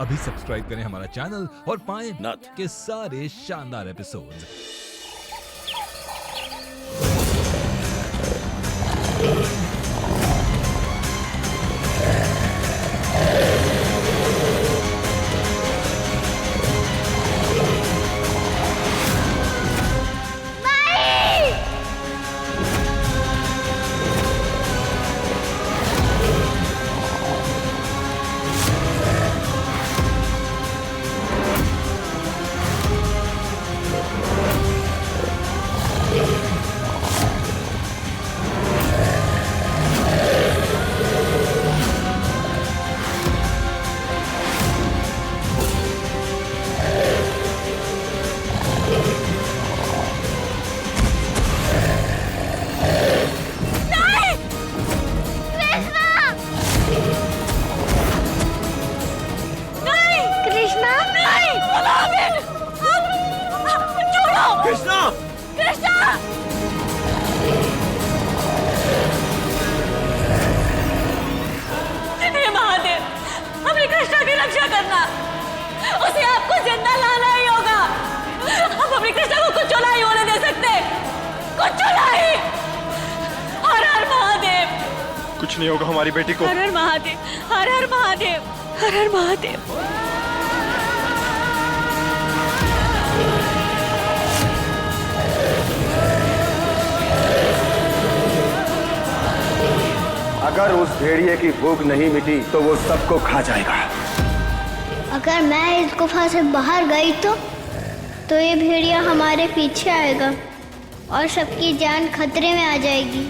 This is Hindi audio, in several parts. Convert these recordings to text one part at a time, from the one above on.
अभी सब्सक्राइब करें हमारा चैनल और पाएं नाथ के सारे शानदार एपिसोड्स। कृष्णा! कृष्णा! हे महादेव, अपनी कृष्णा की रक्षा करना। उसे आपको जिंदा लाना ही होगा। हम अपनी कृष्णा को कुछ नहीं होने दे सकते, कुछ नहीं। हर हर महादेव। कुछ नहीं होगा हमारी बेटी को। हर हर महादेव, हर हर महादेव, हर हर महादेव। अगर उस भेड़िए की भूख नहीं मिटी तो वो सबको खा जाएगा। अगर मैं इस गुफा से बाहर गई तो ये भेड़िया हमारे पीछे आएगा और सबकी जान खतरे में आ जाएगी।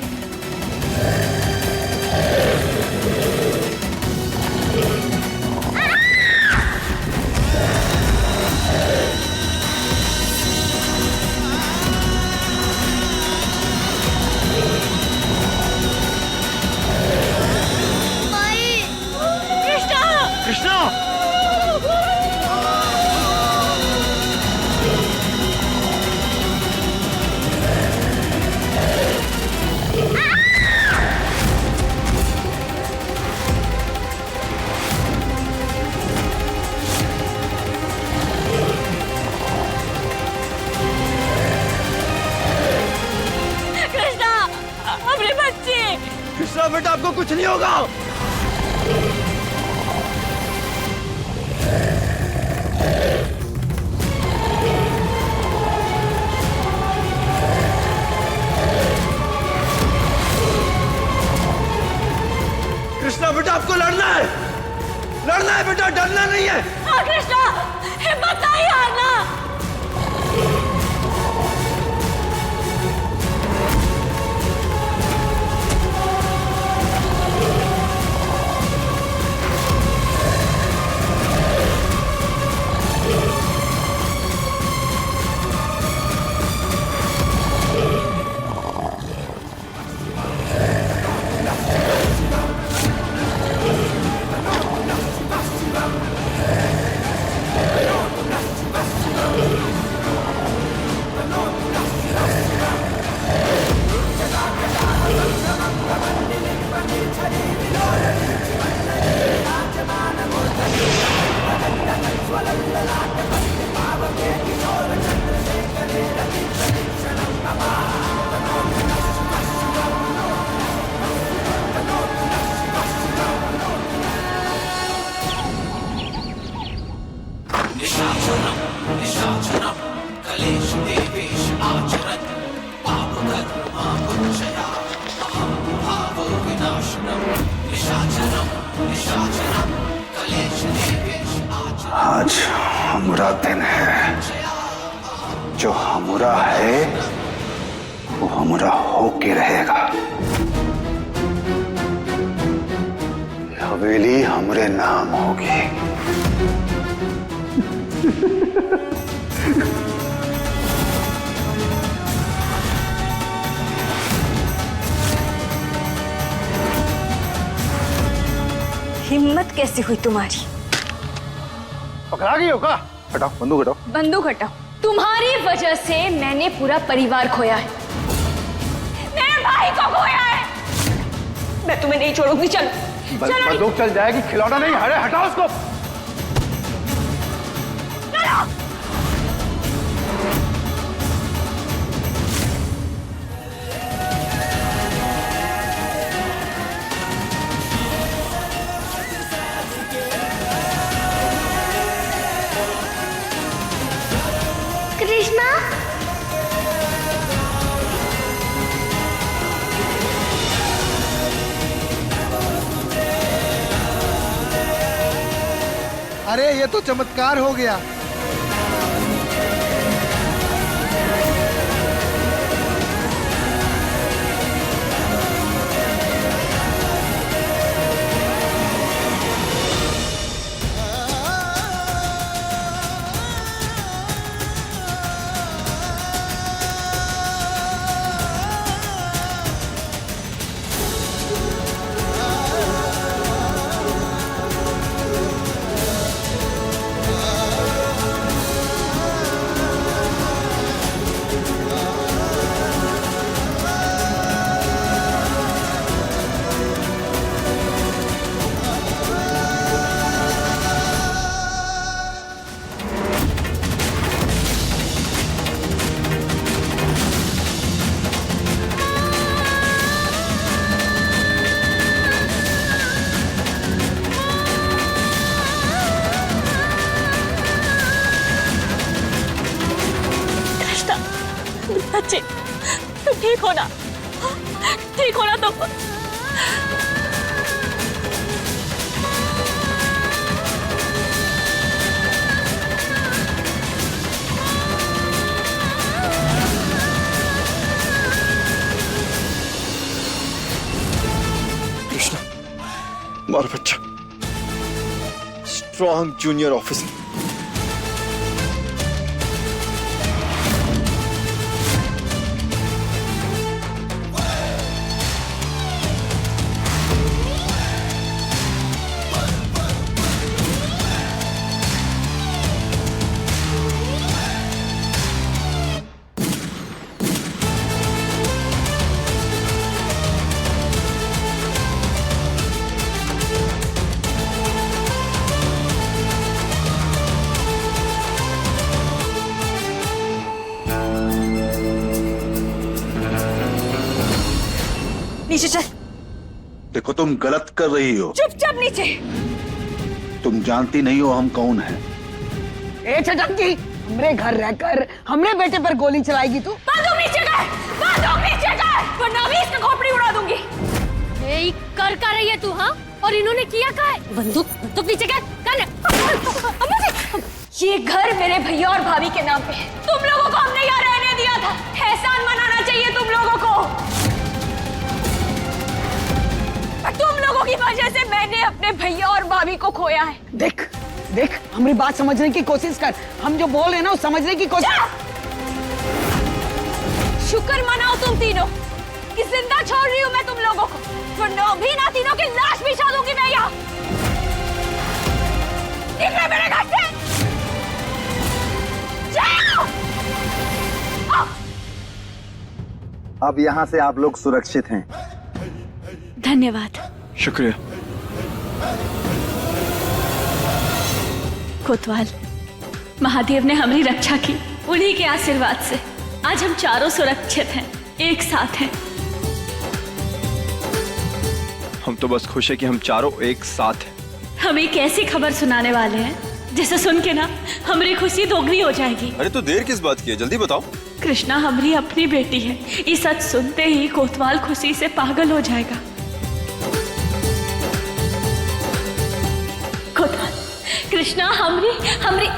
कृष्णा! कृष्णा, अपनी बच्ची। कृष्णा बेटा, आपको कुछ नहीं होगा। कृष्णा बेटा, आपको लड़ना है, लड़ना है बेटा, डरना नहीं है। हाँ कृष्णा, हिम्मत नहीं हारना। आज हमारा दिन है। जो हमारा है वो हमारा होके रहेगा। हवेली हमरे नाम होगी। हिम्मत कैसी हुई तुम्हारी? पकड़ा गई हो का? हटाओ बंदूक हटाओ। बंदूक हटाओ। तुम्हारी वजह से मैंने पूरा परिवार खोया है, मेरे भाई को खोया है। मैं तुम्हें नहीं छोड़ूंगी। चलो चलो। बंदूक चल जाएगी, खिलौना नहीं। अरे हटाओ उसको। अरे ये तो चमत्कार हो गया। बच्चे तुम ठीक हो ना? ठीक हो ना तुम? कृष्णा मार बच्चा, स्ट्रॉन्ग जूनियर ऑफिसर। नीचे चल। देखो तुम गलत कर रही हो। चुपचाप नीचे। तुम जानती नहीं हो हम कौन हैं। ए चटंकी, हमरे घर रहकर हमरे बेटे पर गोली चलाएगी तू? बंदूक नीचे कर, बंदूक नीचे कर, वरना अभी इसका खोपड़ी उड़ा दूंगी। ए, कर रही है तू? हाँ, और इन्होंने किया क्या है? बंदूक नीचे कर। ये घर मेरे भैया और भाभी के नाम पे है। तुम लोगों को हमने यहाँ रहने दिया था, एहसान मनाना चाहिए तुम लोगों को। तुम लोगों की वजह से मैंने अपने भैया और भाभी को खोया है। देख देख, हमारी बात समझने की कोशिश कर। हम जो बोल रहे हैं ना, वो समझने की कोशिश। शुक्र मनाओ तुम तीनों कि जिंदा छोड़ रही हूँ मैं तुम लोगों को, वरना अभी ना तीनों की लाश बिछा दूंगी मैं यहाँ। निकले मेरे घर से, जाओ। अब यहाँ से आप लोग सुरक्षित हैं। धन्यवाद। शुक्रिया। कोतवाल, महादेव ने हमारी रक्षा की, उन्हीं के आशीर्वाद से आज हम चारों सुरक्षित हैं, एक साथ हैं। हम तो बस खुश है कि हम चारों एक साथ हैं। हम एक ऐसी खबर सुनाने वाले हैं जिसे सुन के ना हमारी खुशी दोगुनी हो जाएगी। अरे तो देर किस बात की है, जल्दी बताओ। कृष्णा हमारी अपनी बेटी है। ये सच सुनते ही कोतवाल खुशी से पागल हो जाएगा। कोतवाल, कृष्णा हमारी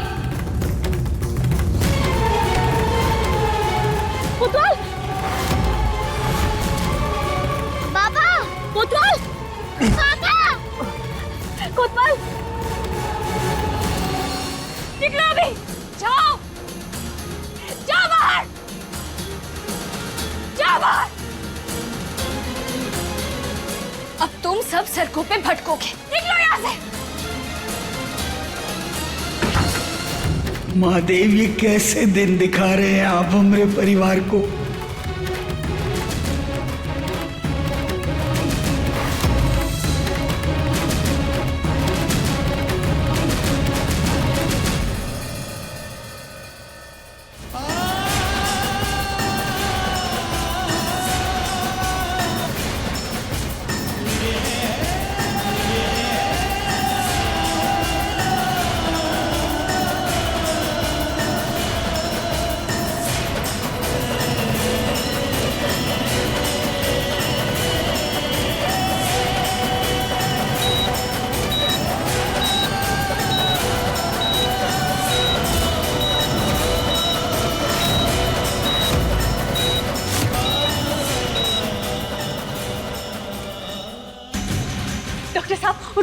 कोतवाल, बाबा, कोतवाल, पापा, कोतवाल, निकलो अभी, जाओ, जाओ बाहर, जाओ बाहर। अब तुम सब सड़कों पे भटकोगे, निकलो यहाँ से। महादेव, ये कैसे दिन दिखा रहे हैं आप हमारे परिवार को।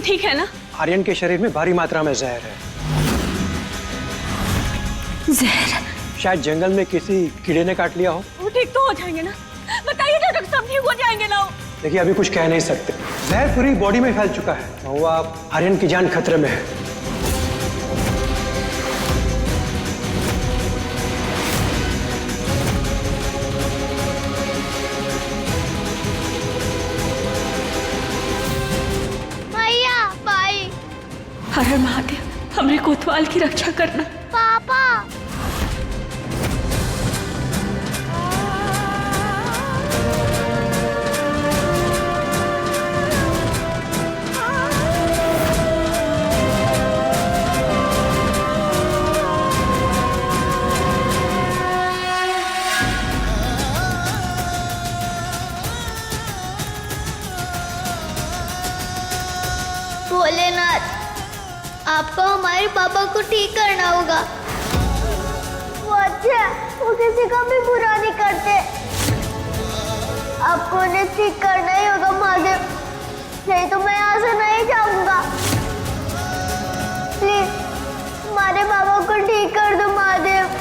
ठीक है ना? आर्यन के शरीर में भारी मात्रा में जहर है। जहर? शायद जंगल में किसी कीड़े ने काट लिया हो। वो ठीक तो हो जाएंगे ना? बताइए डॉक्टर, सब ठीक हो जाएंगे ना? देखिए अभी कुछ कह नहीं सकते, जहर पूरी बॉडी में फैल चुका है। महुआ, आर्यन की जान खतरे में है। भैया, भाई। हर हर महादेव, हमरे कोतवाल की रक्षा करना। पापा। भोलेनाथ, आपको हमारे पापा को ठीक करना होगा। वो अच्छे हैं, वो किसी का भी बुरा नहीं करते। आपको उन्हें ठीक करना ही होगा महादेव, नहीं तो मैं यहाँ से नहीं जाऊंगा। प्लीज हमारे पापा को ठीक कर दो महादेव।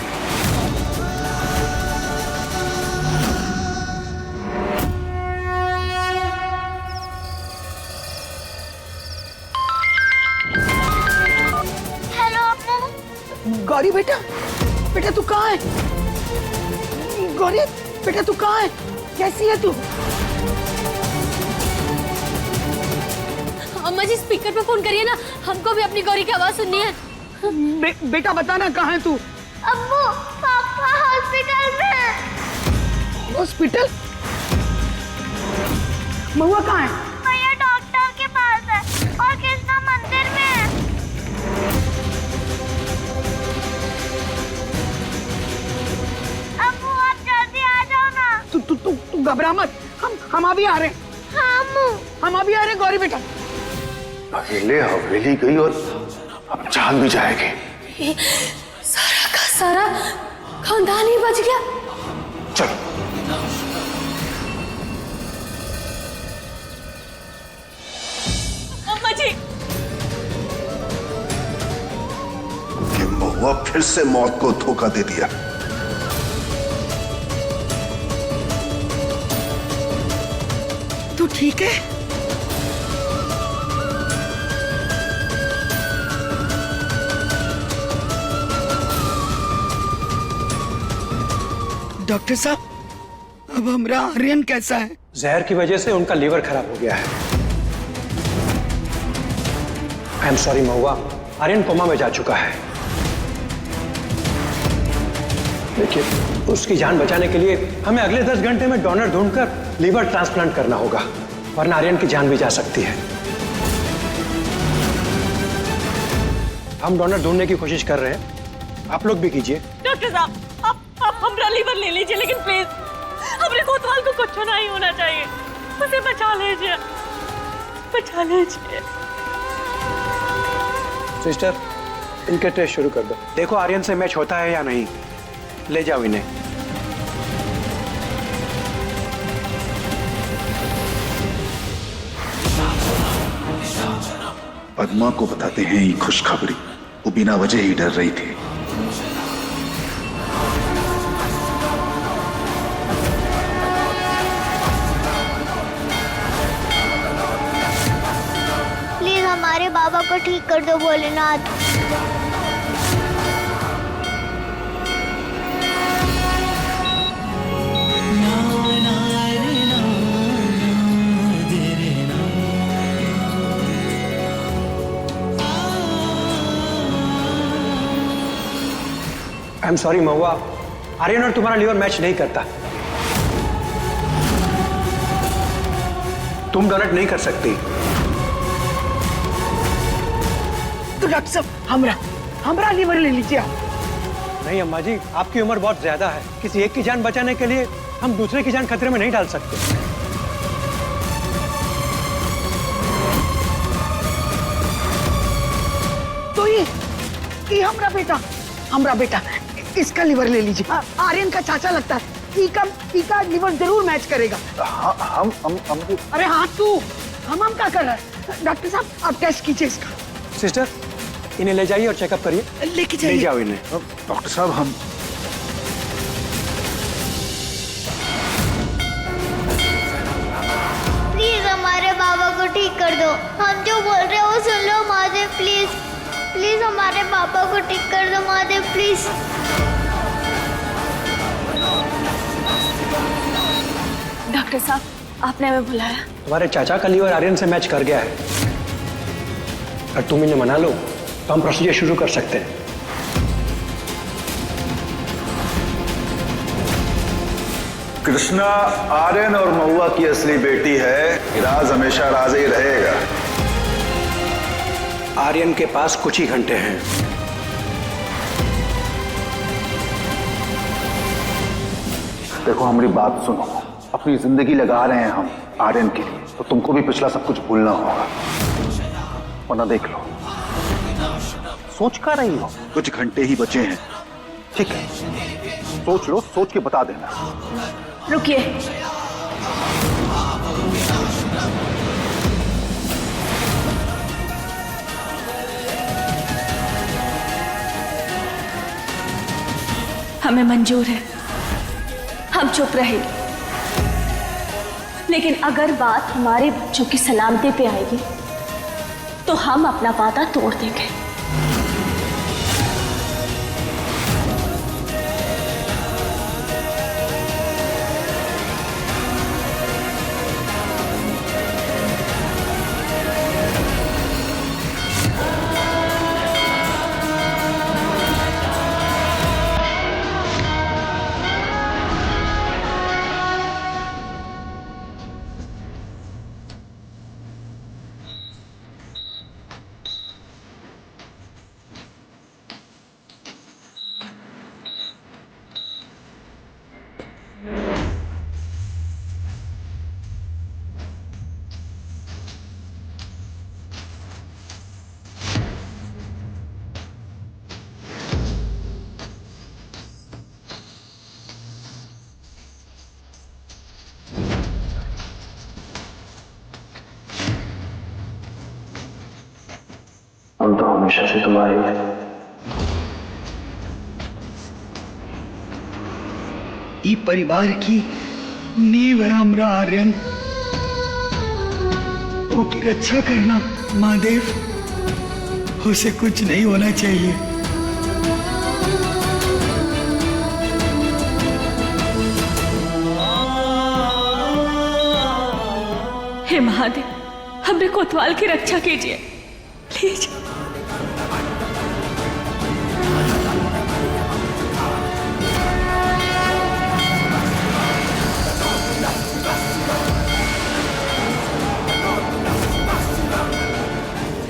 गौरी बेटा, बेटा तू कहाँ है? गौरी बेटा तू कहाँ है? कैसी है तू? अम्मा जी स्पीकर पे फोन करिए ना, हमको भी अपनी गौरी की आवाज सुननी है। बेटा बता ना कहाँ है तू? अम्मू, पापा हॉस्पिटल में है। हॉस्पिटल? महुआ कहाँ है? भैया डॉक्टर के पास है और कृष्णा मंदिर में है। अम्मू आप जल्दी आ जाओ ना। तू घबरा मत, हम अभी आ रहे हैं। हाँ अम्मू। हम अभी आ रहे हैं गौरी बेटा। अकेले हवेली गई और अब जान भी जाएगी। सारा का सारा खानदान ही बच गया। चल अम्मा जी, ये महुआ फिर से मौत को धोखा दे दिया। तू ठीक है? डॉक्टर साहब, अब हमारा आर्यन कैसा है? जहर की वजह से उनका लीवर खराब हो गया है। I am sorry Mahua, Aryan coma में जा चुका है। देखिए, उसकी जान बचाने के लिए हमें अगले 10 घंटे में डोनर ढूंढकर लीवर ट्रांसप्लांट करना होगा, वरना आर्यन की जान भी जा सकती है। हम डोनर ढूंढने की कोशिश कर रहे हैं, आप लोग भी कीजिए। डॉक्टर साहब, आप हमरा लीवर ले लीजिए, लेकिन प्लीज हमरे कोतवाल को कुछ नहीं होना चाहिए। उसे बचा लीजिए, बचा लीजिए। सिस्टर, इनके टेस्ट शुरू कर दो। देखो आर्यन से मैच होता है या नहीं। ले जाओ इन्हें। पद्मा को बताते हैं ये खुशखबरी। वो बिना वजह ही डर रही थी। प्लीज हमारे बाबा को ठीक कर दो भोलेनाथ। आई एम सॉरी महुआ, आर्यन और तुम्हारा लीवर मैच नहीं करता। तुम डोनेट नहीं कर सकती। तो डॉक्टर साहब, हमरा लीवर ले लीजिए आप। नहीं अम्मा जी, आपकी उम्र बहुत ज्यादा है। किसी एक की जान बचाने के लिए हम दूसरे की जान खतरे में नहीं डाल सकते। तो ये हमरा बेटा इसका लीवर ले लीजिए। आर्यन का चाचा लगता है, इसका लीवर जरूर मैच करेगा। हम अरे हाँ तू, हम क्या कर रहा है? डॉक्टर साहब आप टेस्ट कीजिए इसका। सिस्टर, इन्हें ले जाइए और चेकअप करिए। लेके ले जाइए। जाओ इन्हें। डॉक्टर साहब हम प्लीज हमारे बाबा को ठीक कर दो। हम जो बोल रहे हैं वो सुन लो महादेव, प्लीज प्लीज हमारे पापा को ठीक कर दो महादेव, प्लीज। डॉक्टर साहब, आपने हमें बुलाया? तुम्हारे चाचा का लीवर आर्यन से मैच कर गया है। अगर तुम इन्हें मना लो तो हम प्रोसीजर शुरू कर सकते हैं। कृष्णा आर्यन और महुआ की असली बेटी है। राज हमेशा राज ही रहेगा। आर्यन के पास कुछ ही घंटे हैं। देखो हमारी बात सुनो, अपनी जिंदगी लगा रहे हैं हम आर्यन के लिए, तो तुमको भी पिछला सब कुछ भूलना होगा, वरना देख लो सोच कर रही हो। कुछ घंटे ही बचे हैं, ठीक है? सोच लो, सोच के बता देना। रुकिए, हमें मंजूर है, हम चुप रहेंगे, लेकिन अगर बात हमारे बच्चों की सलामती पे आएगी तो हम अपना वादा तोड़ देंगे। हम तो हमेशा से तुम्हारे हैं। ई परिवार की नींव है हमरा आर्यन। उसकी रक्षा करना महादेव, उसे कुछ नहीं होना चाहिए। हे महादेव, हमने कोतवाल की रक्षा कीजिए प्लीज।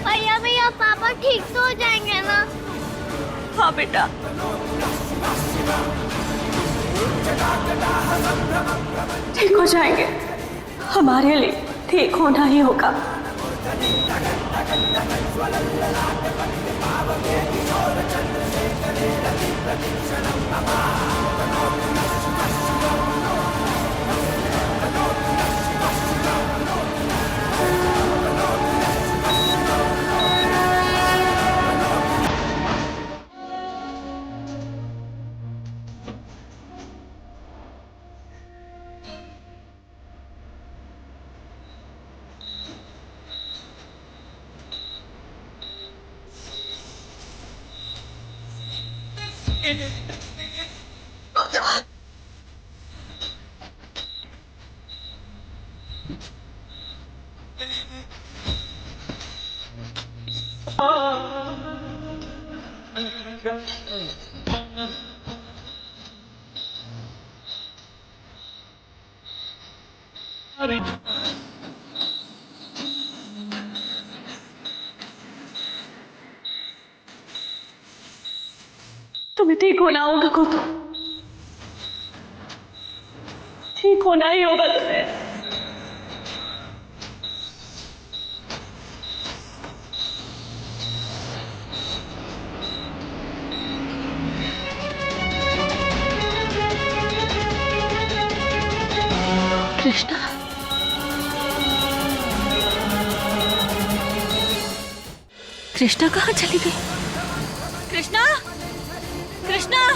भैया भैया पापा ठीक तो हो जाएंगे ना? हाँ बेटा, ठीक हो जाएंगे। हमारे लिए ठीक होना ही होगा। तुम्हें ठीक होना होगा गोतू, ठीक होना ही होगा तुम्हें। कृष्णा, कृष्णा कहाँ चली गई? कृष्णा, कृष्णा,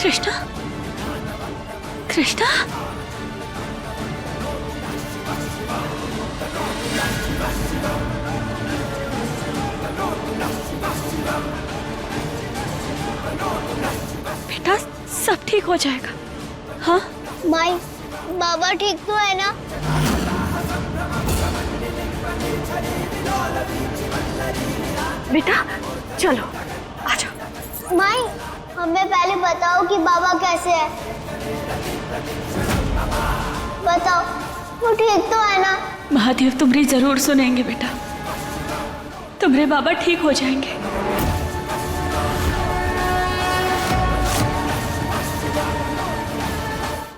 कृष्णा, कृष्णा, बेटा सब ठीक हो जाएगा। हाँ माई, बाबा ठीक तो है ना? बेटा चलो आ जाओ। माई, हमें पहले बताओ कि बाबा कैसे है। बताओ, वो ठीक तो है ना? महादेव तुम्हारी जरूर सुनेंगे बेटा, तुम्हारे बाबा ठीक हो जाएंगे।